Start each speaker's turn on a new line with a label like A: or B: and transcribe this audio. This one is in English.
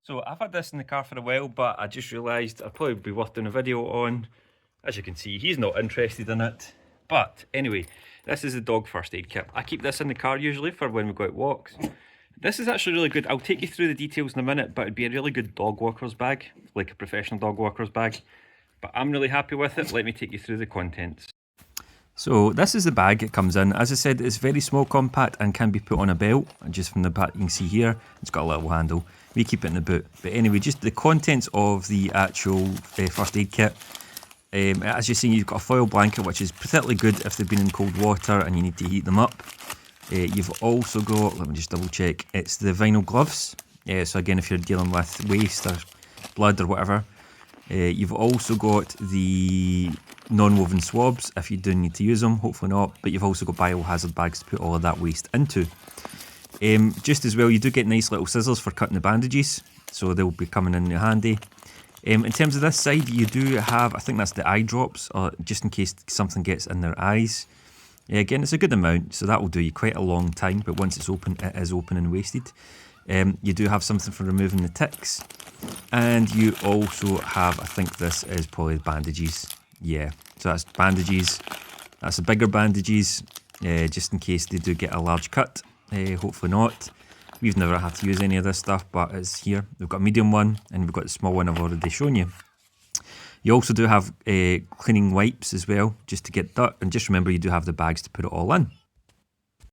A: So I've had this in the car for a while, but I just realised I'd probably be worth doing a video on. As you can see, he's not interested in it. But anyway, this is the dog first aid kit. I keep this in the car usually for when we go out walks. This is actually really good. I'll take you through the details in a minute, but it'd be a really good dog walker's bag, like a professional dog walker's bag. But I'm really happy with it. Let me take you through the contents. So this is the bag it comes in. As I said, it's very small, compact, and can be put on a belt. Just from the back you can see here, it's got a little handle. We keep it in the boot. But anyway, just the contents of the actual first aid kit. As you've seen, you've got a foil blanket, which is particularly good if they've been in cold water and you need to heat them up. You've also got, let me just double check, it's the vinyl gloves. So again, if you're dealing with waste or blood or whatever. You've also got the non-woven swabs if you do need to use them, hopefully not, but you've also got biohazard bags to put all of that waste into. Just as well, you do get nice little scissors for cutting the bandages, so they'll be coming in handy. In terms of this side, you do have, I think that's the eye drops, just in case something gets in their eyes. Again, it's a good amount, so that will do you quite a long time, but once it's open, it is open and wasted. You do have something for removing the ticks, and you also have, I think this is probably bandages. Yeah, so that's bandages. That's the bigger bandages, just in case they do get a large cut. Hopefully not. We've never had to use any of this stuff, but it's here. We've got a medium one, and we've got the small one I've already shown you. You also do have cleaning wipes as well, just to get dirt, and just remember you do have the bags to put it all in.